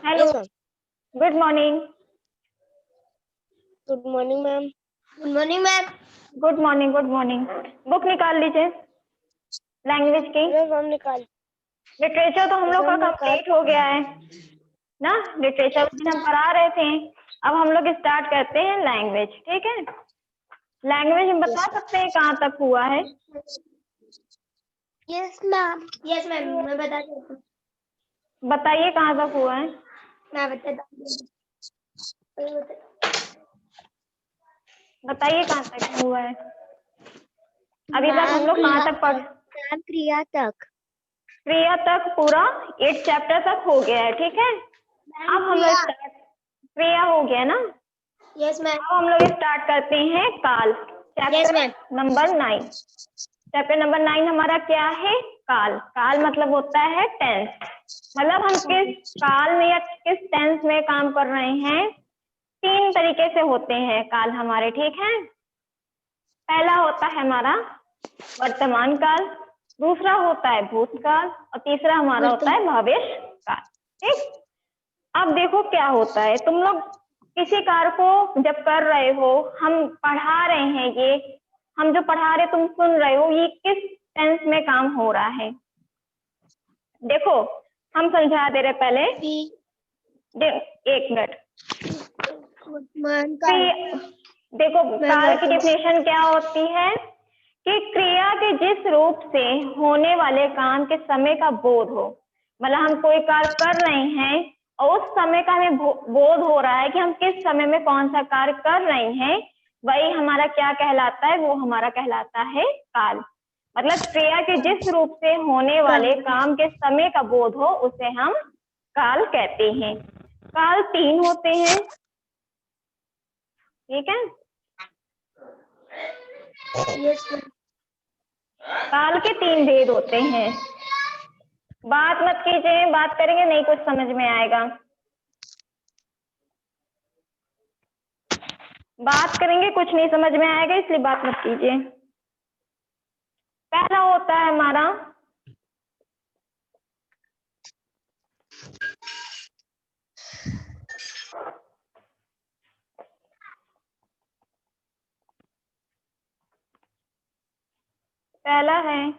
Hello, Yes, ma'am. Good morning. Good morning, ma'am. Good morning, ma'am. Good morning, good morning. Book निकाल लीजिए language की। Yes, ma'am, निकाल। Literature तो हम लोग का कंप्लीट हो गया है ना। लिटरेचर उस दिन हम पढ़ा रहे थे। अब हम लोग स्टार्ट करते हैं लैंग्वेज। ठीक है, लैंग्वेज हम बता सकते हैं कहाँ तक हुआ है? Yes, ma'am. Yes, ma'am. मैं बता देती हूँ। बताइए कहाँ तक हुआ है? मैं बताता हूँ। बताइए कहाँ तक हुआ है? अभी तक हम लोग कहाँ तक पढ़? मैम क्रिया तक। क्रिया तक पूरा 8 चैप्टर तक हो गया है। ठीक है, अब हम लोग स्टार्ट। क्रिया हो गया ना। Yes ma'am. अब हम लोग स्टार्ट करते हैं काल। Yes, chapter ma'am. Number 9। Chapter number 9 हमारा क्या है? काल। काल मतलब होता है टेंस। मतलब हम किस काल में या किस टेंस में काम कर रहे हैं। 3 तरीके से होते हैं काल हमारे। ठीक है, पहला होता है हमारा वर्तमान काल, दूसरा होता है भूतकाल और तीसरा हमारा होता है भविष्य काल। ठीक, अब देखो क्या होता है। तुम लोग किसी कार्य को जब कर रहे हो, हम पढ़ा रहे हैं, ये हम जो पढ़ा रहे तुम सुन रहे हो, ये किस टेंस में काम हो रहा है? देखो हम समझा दे रहे पहले। एक मिनट। देखो काल की डेफिनेशन क्या होती है कि क्रिया के जिस रूप से होने वाले काम के समय का बोध हो। मतलब हम कोई कार्य कर रहे हैं और उस समय का हमें बोध हो रहा है कि हम किस समय में कौन सा कार्य कर रहे हैं, वही हमारा क्या कहलाता है? वो हमारा कहलाता है काल। मतलब क्रिया के जिस रूप से होने वाले काम के समय का बोध हो उसे हम काल कहते हैं। काल 3 होते हैं। ठीक है, काल के 3 भेद होते हैं। बात मत कीजिए, बात करेंगे नहीं कुछ समझ में आएगा। बात करेंगे कुछ नहीं समझ में आएगा, इसलिए बात मत कीजिए। पहला होता है हमारा पहला है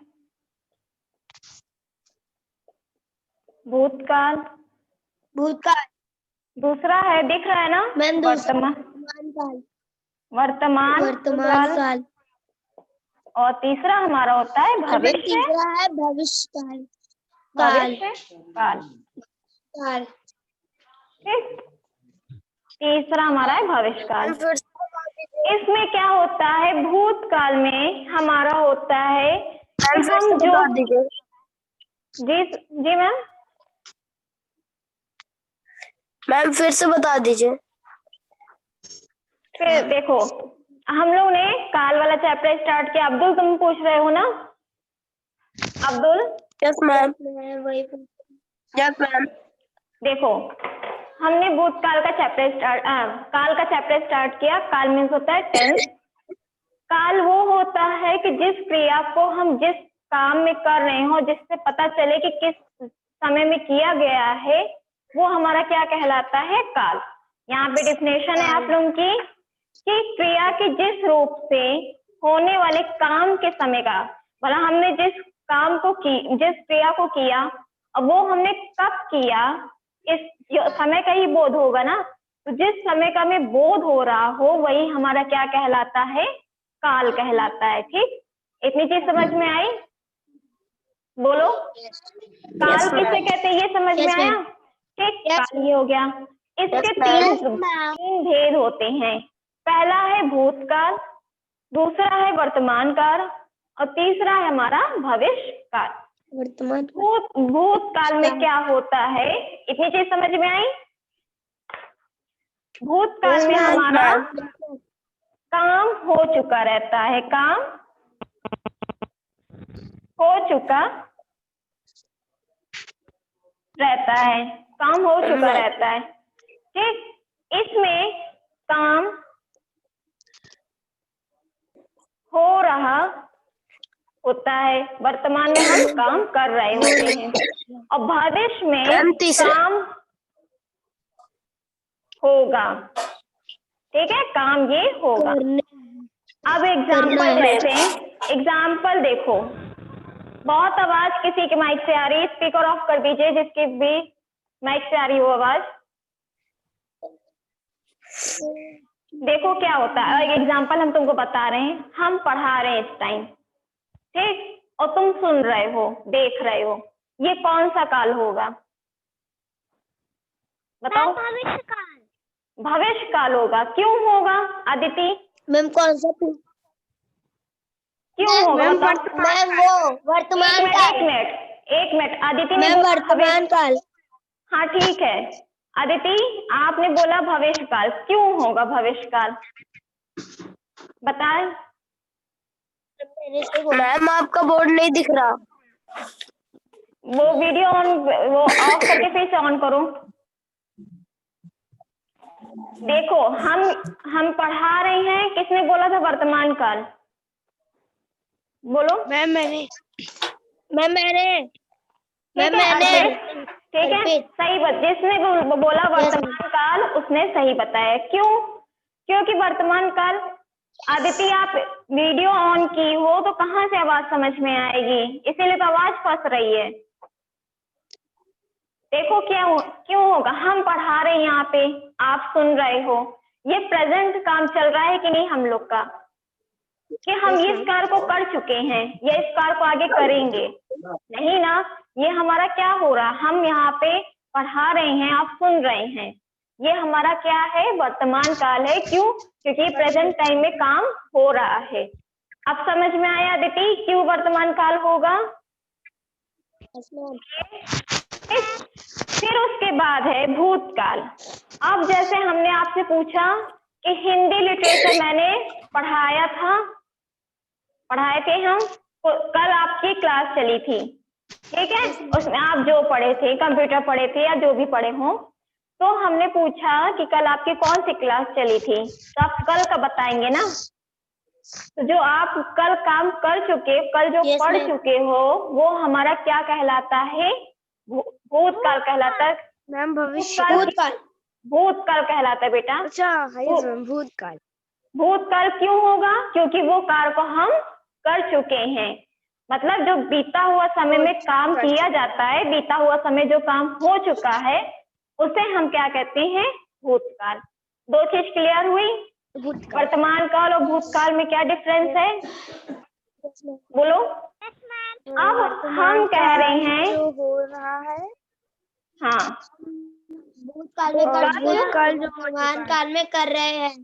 भूतकाल। भूतकाल। दूसरा है, दिख रहा है ना, वर्तमान काल। और तीसरा हमारा होता है भविष्य तीसरा है भविष्य काल। भविष्य काल। ठीक, तीसरा हमारा है भविष्य काल। इसमें क्या होता है? भूतकाल में हमारा होता है कि हम जो जी मैम मैम फिर से बता दीजिए। फिर देखो हम लोग ने काल वाला चैप्टर स्टार्ट किया। अब्दुल तुम पूछ रहे हो ना? Abdul? Yes ma'am. Yes ma'am. देखो हमने भूतकाल का चैप्टर काल का चैप्टर स्टार्ट किया। काल मीन्स होता है टेंस। काल वो होता है कि जिस क्रिया को हम जिस काम में कर रहे हो, जिससे पता चले कि किस समय में किया गया है, वो हमारा क्या कहलाता है? काल। यहाँ पे डेफिनेशन है आप लोगों की कि क्रिया के जिस रूप से होने वाले काम के समय का, मतलब हमने जिस काम को जिस क्रिया को किया, अब वो हमने कब किया, इस समय का ही बोध होगा ना। तो जिस समय का हमें बोध हो रहा हो वही हमारा क्या कहलाता है? काल कहलाता है। ठीक, इतनी चीज समझ में आई? बोलो काल किसे कहते हैं, ये समझ में आया? ठीक, काल ये हो गया। इसके तीन भेद होते हैं। पहला है भूतकाल, दूसरा है वर्तमान काल और तीसरा है हमारा भविष्य काल। भूतकाल में क्या होता है? इतनी चीज समझ में आई? भूतकाल में हमारा काम हो चुका रहता है, काम हो चुका रहता है, काम हो चुका रहता है। ठीक, इसमें काम हो रहा होता है, वर्तमान में हम काम कर रहे होते हैं। और भविष्य में काम हो चुका रहता है, काम हो रहा होता है, वर्तमान में हम काम कर रहे होते हैं। ठीक, इसमें काम हो रहा होता है, वर्तमान में हम काम कर रहे होते हैं। और भविष्य में काम हो चुका रहता है, काम हो रहा होता है, वर्तमान में हम काम कर रहे होते हैं। होगा। ठीक है, काम ये होगा। अब एग्जाम्पल देखो, बहुत आवाज किसी के माइक से आ रही है, स्पीकर ऑफ कर दीजिए जिसकी भी माइक से आ रही हो आवाज। देखो क्या होता है, एक एग्जाम्पल हम तुमको बता रहे हैं, हम पढ़ा रहे हैं इस टाइम, ठीक, और तुम सुन रहे हो, देख रहे हो, ये कौन सा काल होगा बताओ? भविष्य काल। भविष्य काल होगा। क्यों होगा अदिति? मैम कौन सा? क्यों होगा बताओ? मैम वो वर्तमान काल। एक मिनट अदिति ने मैम बोला वर्तमान काल। हाँ ठीक है अदिति, आपने बोला भविष्य काल, क्यों होगा भविष्य काल बताएं? मैम आपका बोर्ड नहीं दिख रहा। वो वीडियो ऑन, वो ऑफ करके फिर से ऑन करो। देखो हम पढ़ा रहे हैं, किसने बोला था वर्तमान काल? बोलो। मैंने ठीक है, सही बात, जिसने बोला वर्तमान काल उसने सही बताया। क्यों? क्योंकि वर्तमान काल, आदिति आप वीडियो ऑन की हो तो कहाँ से आवाज समझ में आएगी, इसीलिए तो आवाज फंस रही है। देखो क्यों होगा, हम पढ़ा रहे हैं यहाँ पे, आप सुन रहे हो, ये प्रेजेंट काम चल रहा है कि नहीं हम लोग का, कि हम इस कार्य को कर चुके हैं या इस कार्य को आगे करेंगे? नहीं ना, ये हमारा क्या हो रहा, हम यहाँ पे पढ़ा रहे हैं, आप सुन रहे हैं, ये हमारा क्या है, वर्तमान काल है। क्यों? क्योंकि प्रेजेंट टाइम में काम हो रहा है। अब समझ में आया अदिति क्यों वर्तमान काल होगा? फिर उसके बाद है भूतकाल। अब जैसे हमने आपसे पूछा कि हिंदी लिटरेचर मैंने पढ़ाए थे हम, तो कल आपकी क्लास चली थी, ठीक है, उसमें आप जो पढ़े थे, कंप्यूटर पढ़े थे या जो भी पढ़े हो, तो हमने पूछा कि कल आपकी कौन सी क्लास चली थी, तो आप कल का बताएंगे ना। तो जो आप कल काम कर चुके, कल जो पढ़ चुके हो, वो हमारा क्या कहलाता है? भूतकाल कहलाता है। मैम भविष्य भूतकाल कहलाता है बेटा। अच्छा भूतकाल। भूतकाल क्यों होगा? क्योंकि वो कार्य को हम कर चुके हैं, मतलब जो बीता हुआ समय में काम किया जाता है, बीता हुआ समय जो काम हो चुका है उसे हम क्या कहते हैं? भूतकाल। दो चीज क्लियर हुई? वर्तमान काल और भूतकाल में क्या डिफरेंस है बोलो? अब हम कह रहे हैं जो हो रहा है, हाँ, भूतकाल में भूतकाल जो वर्तमान काल में कर रहे हैं।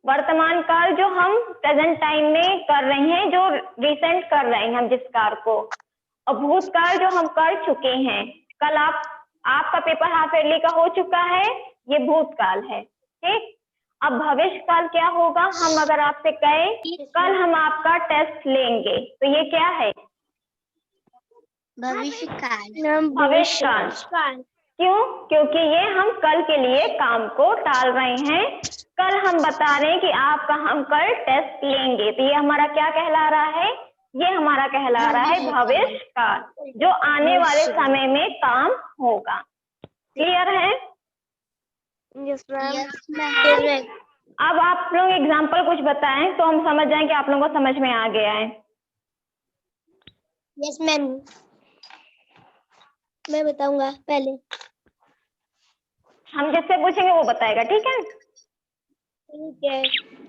वर्तमान काल जो हम प्रेजेंट टाइम में कर रहे हैं, जो रिसेंट कर रहे हैं हम जिस कार्य को, और भूतकाल जो हम कर चुके हैं, कल आपका पेपर हाफ ईयरली का हो चुका है, ये भूतकाल है, ठीक। अब भविष्य काल क्या होगा? हम अगर आपसे कहें कल हम आपका टेस्ट लेंगे, तो ये क्या है? भविष्य काल। भविष्य काल। क्यों? क्योंकि ये हम कल के लिए काम को टाल रहे हैं, कल हम बता रहे हैं कि आपका हम कल टेस्ट लेंगे, तो ये हमारा क्या कहला रहा है? ये हमारा कहला रहा है भविष्य काल, जो आने वाले समय में काम होगा। क्लियर है? Yes ma'am. अब आप लोग एग्जाम्पल कुछ बताएं तो हम समझ जाएं कि आप लोगों को समझ में आ गया है। यस मैम, मैं बताऊंगा पहले। हम जिससे पूछेंगे वो बताएगा, ठीक है? ठीक है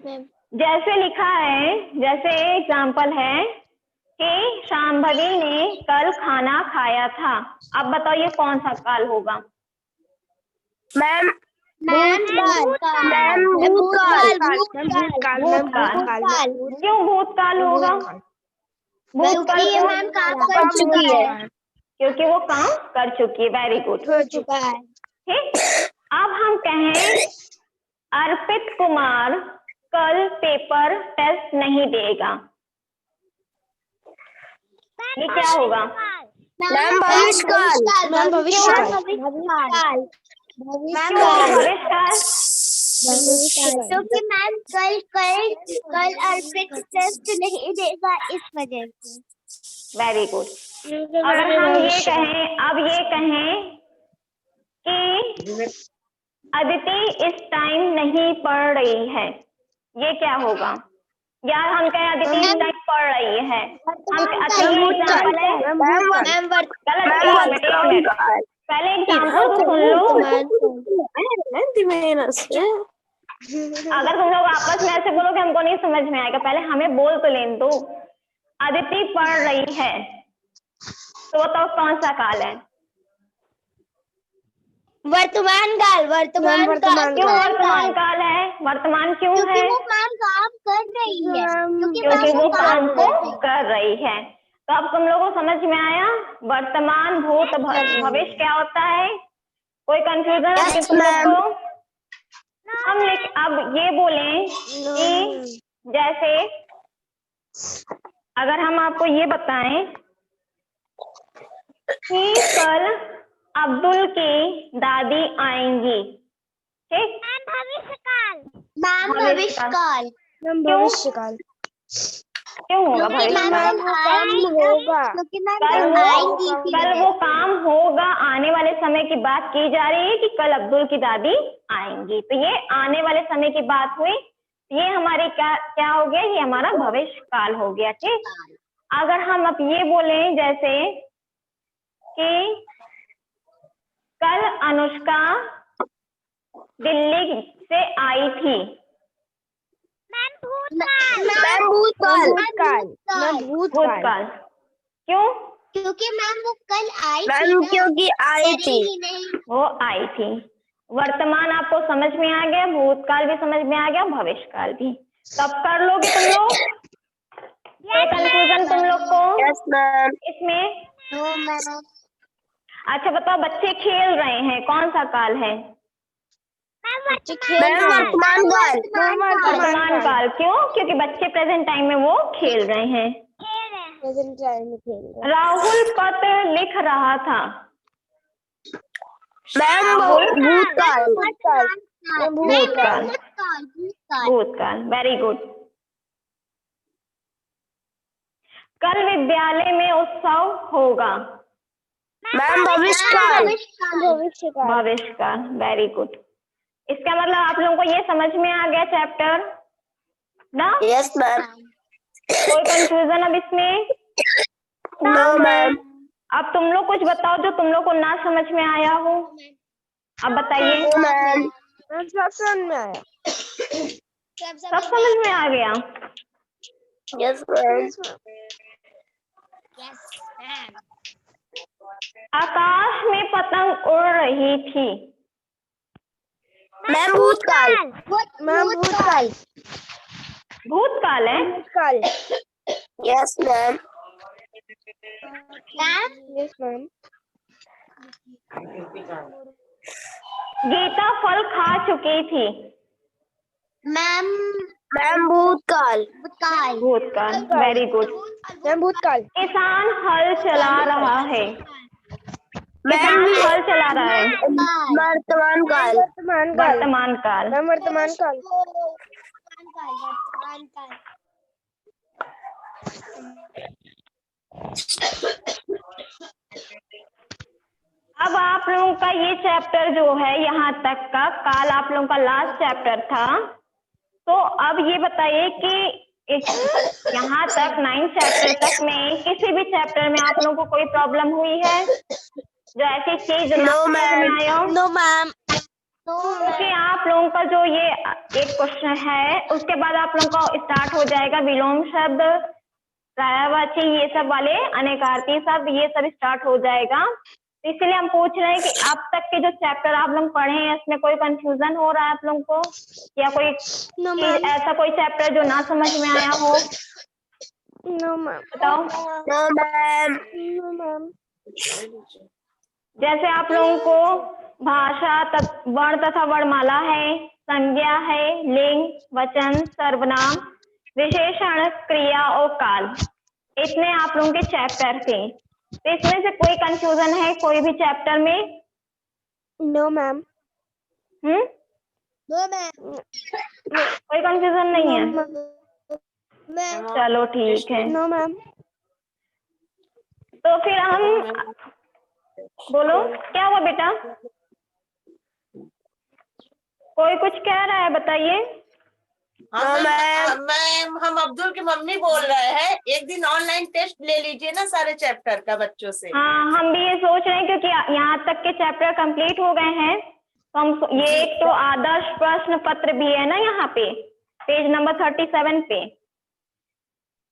मैम। जैसे लिखा है, जैसे एग्जाम्पल है कि शांभवी ने कल खाना खाया था। अब बताओ ये कौन सा काल होगा? मैम भूतकाल। क्यों भूतकाल होगा? भूतकाल काम कर चुकी है, क्योंकि वो काम कर चुकी है। वेरी गुड, हो चुका है। ठीक। अब हम कहें अर्पित कुमार कल पेपर टेस्ट नहीं देगा, ये क्या होगा? मैम भविष्यकाल। मैम भविष्यकाल। क्योंकि मैम कल अर्पित टेस्ट नहीं देगा, इस वजह से। Very good. अगर हम ये कहें, अब ये कहें कि अदिति इस टाइम नहीं पढ़ रही है, ये क्या होगा? या हम कहें अदिति इस टाइम पढ़ रही है, हम अच्छा ये एग्जाम्पल है, गलत है, पहले एग्जाम्पल को सुन लो। अगर तुम लोग आपस में ऐसे बोलोगे हमको नहीं समझ में आएगा, पहले हमें बोल तो लेने दो। अदिति पढ़ रही है, तो बताओ कौन सा काल है? वर्तमान काल। क्यों वर्तमान काल है? वर्तमान क्यों है? क्योंकि वो काम कर रही है। क्योंकि वो काम को कर रही है। तो अब तुम लोगों को समझ में आया वर्तमान, भूत, भविष्य क्या होता है? कोई कंफ्यूजन है तुम लोग को? हम अब ये बोलें कि जैसे अगर हम आपको ये बताएं कि कल अब्दुल की दादी आएंगी, ठीक? भविष्य काल। क्यों होगा भविष्य काल? कल वो काम होगा, आने वाले समय की बात की जा रही है कि कल अब्दुल की दादी आएंगी, तो ये आने वाले समय की बात हुई, ये हमारी क्या हो गया? ये हमारा भविष्य काल हो गया, ठीक? अगर हम अब ये बोलें जैसे कि कल अनुष्का दिल्ली से आई थी, भूतकाल। क्यों? क्योंकि मैम वो कल आई क्योंकि आई थी, वो आई थी। वर्तमान आपको समझ में आ गया, भूतकाल भी समझ में आ गया, भविष्य काल भी। कब कर लोगे तुम लोग? कोई कंफ्यूजन तुम लोग को इसमें? अच्छा बताओ, बच्चे खेल रहे हैं, कौन सा काल है? वर्तमान काल। क्यों? क्योंकि बच्चे प्रेजेंट टाइम में वो खेल रहे हैं। राहुल पत्र लिख रहा था, भूतकाल। Very good. कल विद्यालय में उत्सव होगा, भविष्य काल। Very good. इसका मतलब आप लोगों को ये समझ में आ गया चैप्टर ना? Yes ma'am. कोई कंफ्यूजन अब इसमें? No ma'am. अब तुम लोग कुछ बताओ जो तुम लोग को ना समझ में आया हो, अब बताइए। सब समझ में आया। सब समझ में आ गया? Yes ma'am. आकाश में पतंग उड़ रही थी, मैम भूतकाल। भूतकाल है? Yes ma'am. गीता फल खा चुकी थी, मैम भूतकाल। भूतकाल। Very good. किसान हल चला रहा है, किसान हल चला रहा है, वर्तमान काल। वर्तमान काल। अब आप लोगों का ये चैप्टर जो है यहाँ तक का, काल आप लोगों का लास्ट चैप्टर था। तो अब ये बताइए कि यहाँ तक 9 चैप्टर तक में किसी भी चैप्टर में आप लोगों को कोई प्रॉब्लम हुई है जो ऐसी चीज ना समझ में आया हो? No ma'am. क्योंकि आप लोगों का जो ये एक क्वेश्चन है उसके बाद आप लोगों का स्टार्ट हो जाएगा विलोम शब्द, पर्यायवाची, ये सब वाले, अनेकार्थी शब्द, ये सब स्टार्ट हो जाएगा। तो इसलिए हम पूछ रहे हैं कि अब तक के जो चैप्टर आप लोग पढ़े हैं इसमें कोई कंफ्यूजन हो रहा है आप लोगों को, या कोई चीज ऐसा कोई चैप्टर जो ना समझ में आया हो? No ma'am. बताओ। No ma'am. जैसे आप लोगों को भाषा, वर्ण तथा वर्णमाला है, संज्ञा है, लिंग, वचन, सर्वनाम, विशेषण, क्रिया और काल, इतने आप लोगों के चैप्टर थे। तो इसमें से कोई कंफ्यूजन है कोई भी चैप्टर में? No ma'am. कोई कंफ्यूजन नहीं है? चलो ठीक है। No ma'am. तो फिर हम बोलो, क्या हुआ बेटा? कोई कुछ कह रहा है, बताइए। मैम हम अब्दुल की मम्मी बोल रहे हैं, एक दिन ऑनलाइन टेस्ट ले लीजिए ना सारे चैप्टर का बच्चों से। हाँ, हम भी ये सोच रहे हैं क्योंकि यहाँ तक के चैप्टर कंप्लीट हो गए हैं, तो हम ये एक तो आदर्श प्रश्न पत्र भी है ना यहाँ पे, पेज नंबर 37 पे,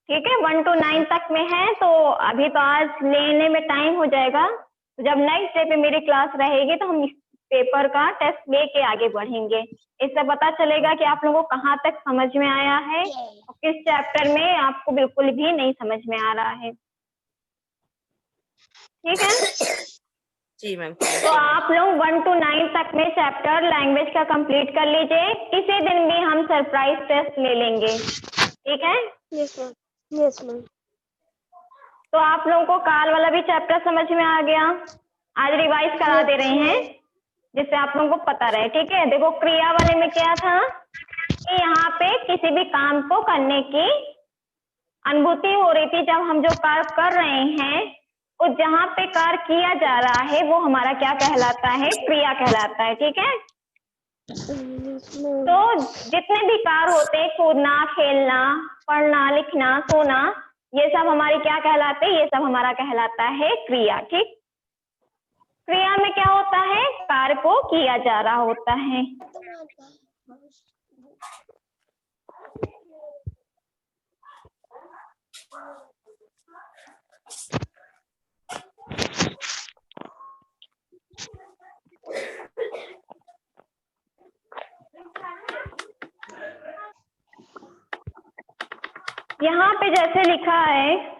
ठीक है, 1 to 9 तक में है। तो अभी तो आज लेने में टाइम हो जाएगा, तो जब नेक्स्ट डे पे मेरी क्लास रहेगी तो हम इस पेपर का टेस्ट लेके आगे बढ़ेंगे। इससे पता चलेगा कि आप लोगों को कहाँ तक समझ में आया है और किस चैप्टर में आपको बिल्कुल भी नहीं समझ में आ रहा है, ठीक है। जी मैम। तो आप लोग 1 to 9 तक में चैप्टर लैंग्वेज का कंप्लीट कर लीजिए। किसी दिन भी हम सरप्राइज टेस्ट ले लेंगे, ठीक है। Yes, ma'am. Yes, ma'am. तो आप लोगों को काल वाला भी चैप्टर समझ में आ गया। आज रिवाइज करा दे रहे हैं जिससे आप लोगों को पता रहे, ठीक है। देखो क्रिया वाले में क्या था कि यहाँ पे किसी भी काम को करने की अनुभूति हो रही थी जब हम जो कार्य कर रहे हैं, और जहाँ पे कार्य किया जा रहा है वो हमारा क्या कहलाता है, क्रिया कहलाता है, ठीक है। तो जितने भी कार्य होते हैं, कूदना, खेलना, पढ़ना, लिखना, सोना, ये सब हमारे क्या कहलाते हैं, ये सब हमारा कहलाता है क्रिया, ठीक। क्रिया में क्या होता है, कार्य को किया जा रहा होता है। यहाँ पे जैसे लिखा है,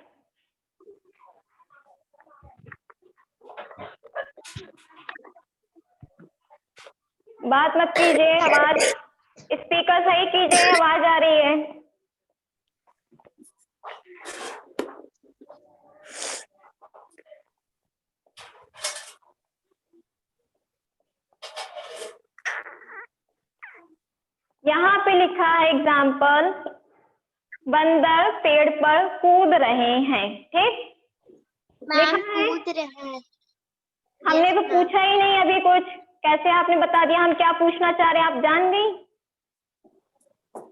बात मत कीजिए, आवाज स्पीकर सही कीजिए, आवाज आ रही है। यहाँ पे लिखा है एग्जाम्पल, बंदर पेड़ पर कूद रहे हैं, ठीक। मैम कूद रहे हैं। हमने तो पूछा ही नहीं अभी कुछ, कैसे आपने बता दिया हम क्या पूछना चाह रहे हैं, आप जान गई।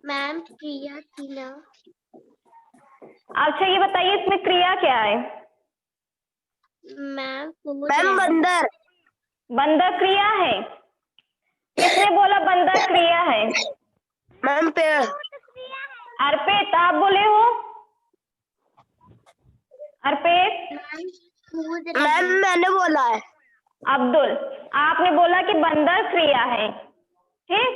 मैम क्रिया थी ना। अच्छा ये बताइए इसमें क्रिया क्या है। मैम बंदर। बंदर क्रिया है, किसने बोला बंदर क्रिया है। मैम पेड़। अर्पित आप बोले हो, अर्पित। मैम मैंने बोला है। अब्दुल आपने बोला कि बंदर क्रिया है, ठीक।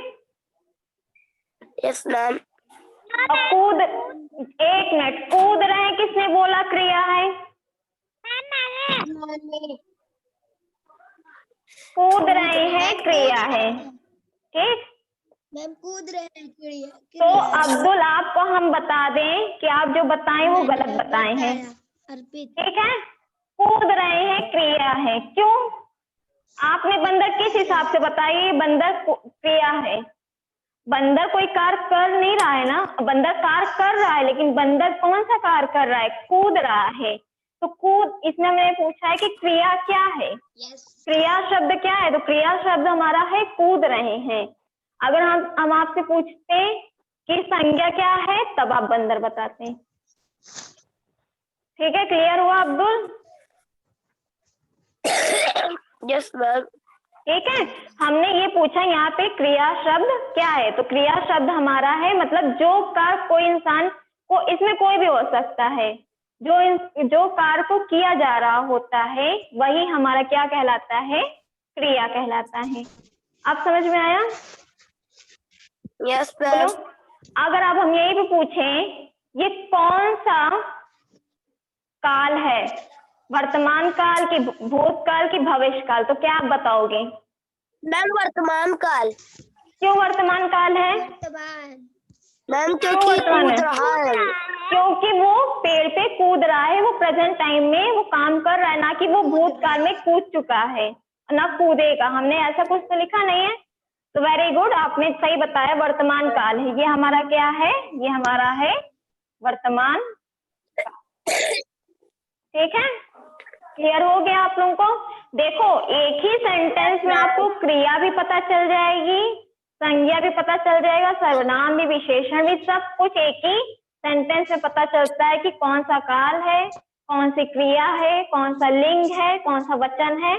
Yes ma'am. और कूद, एक मिनट, कूद रहे हैं किसने बोला क्रिया है। कूद रहे हैं क्रिया है, ठीक। मैम कूद रहे हैं क्रिया। तो अब्दुल आपको हम बता दें कि आप जो बताएं वो गलत बताए हैं, अर्पित। ठीक है। कूद रहे हैं क्रिया है, क्यों, आपने बंदर किस हिसाब से बताइए, बंदर क्रिया है। बंदर कोई कार्य कर नहीं रहा है ना, बंदर कार्य कर रहा है, लेकिन बंदर कौन सा कार्य कर रहा है, कूद रहा है। तो कूद, इसमें मैंने पूछा है कि क्रिया क्या है, क्रिया शब्द क्या है, तो क्रिया शब्द हमारा है कूद रहे हैं। अगर हम आपसे पूछते कि संज्ञा क्या है, तब आप बंदर बताते हैं, ठीक है। क्लियर हुआ अब्दुल। Yes ma'am. ठीक है, हमने ये पूछा यहाँ पे क्रिया शब्द क्या है, तो क्रिया शब्द हमारा है मतलब जो कार्य कोई इंसान को, इसमें कोई भी हो सकता है, जो कार्य को किया जा रहा होता है वही हमारा क्या कहलाता है, क्रिया कहलाता है। आप समझ में आया। Yes ma'am. अगर अब हम यही भी पूछें ये कौन सा काल है, वर्तमान काल की, भूतकाल की, भविष्य काल, तो क्या आप बताओगे। मैम वर्तमान काल। क्यों वर्तमान काल है। मैम क्योंकि कूद रहा है। क्योंकि वो पेड़ पे कूद रहा है, वो प्रेजेंट टाइम में वो काम कर रहा है, ना कि वो भूतकाल में कूद चुका है ना कूदेगा। हमने ऐसा कुछ तो लिखा नहीं है। तो वेरी गुड, आपने सही बताया, वर्तमान काल है ये हमारा, क्या है, ये हमारा है वर्तमान, ठीक है। क्लियर हो गया आप लोगों को। देखो एक ही सेंटेंस में आपको क्रिया भी पता चल जाएगी संज्ञा भी पता चल जाएगा, सर्वनाम भी, विशेषण भी, सब कुछ एक ही सेंटेंस में पता चलता है कि कौन सा काल है, कौन सी क्रिया है, कौन सा लिंग है, कौन सा वचन है।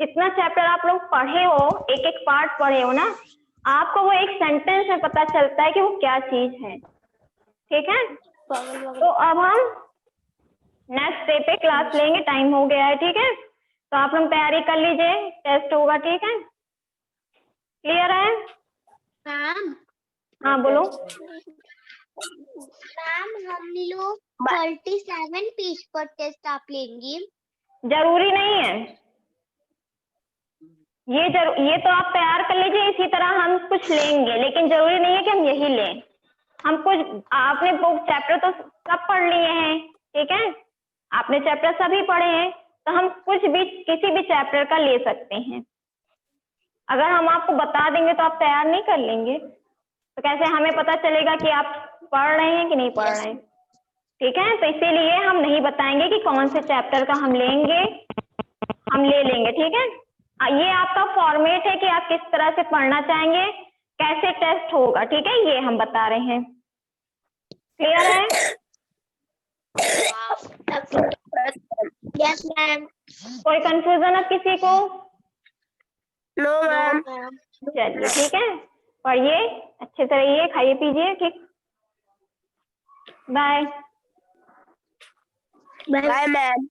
जितना चैप्टर आप लोग पढ़े हो, एक एक पार्ट पढ़े हो ना, आपको वो एक सेंटेंस में पता चलता है कि वो क्या चीज है। ठीक है, तो अब हम नेक्स्ट डे पे क्लास लेंगे, टाइम हो गया है। ठीक है, तो आप लोग तैयारी कर लीजिए, टेस्ट होगा। ठीक है, क्लियर है? मैम हाँ बोलो। मैम हम लोग 37 पेज पर टेस्ट आप लेंगी? जरूरी नहीं है, ये तो आप तैयार कर लीजिए, इसी तरह हम कुछ लेंगे, लेकिन जरूरी नहीं है कि हम यही लें। हम कुछ, आपने बुक चैप्टर तो सब पढ़ लिए हैं, ठीक है, आपने चैप्टर सभी पढ़े हैं, तो हम कुछ भी किसी भी चैप्टर का ले सकते हैं। अगर हम आपको बता देंगे तो आप तैयार नहीं कर लेंगे, तो कैसे हमें पता चलेगा कि आप पढ़ रहे हैं कि नहीं पढ़ रहे हैं? ठीक है, तो इसीलिए हम नहीं बताएंगे कि कौन से चैप्टर का हम लेंगे, हम ले लेंगे। ठीक है, ये आपका फॉर्मेट है कि आप किस तरह से पढ़ना चाहेंगे, कैसे टेस्ट होगा। ठीक है, ये हम बता रहे हैं। क्लियर है? Yes ma'am. कोई कंफ्यूजन अब किसी को? No ma'am. चलिए ठीक है, पढ़िए, अच्छे से रहिए, खाइए पीजिए। ठीक, बाय। Bye ma'am.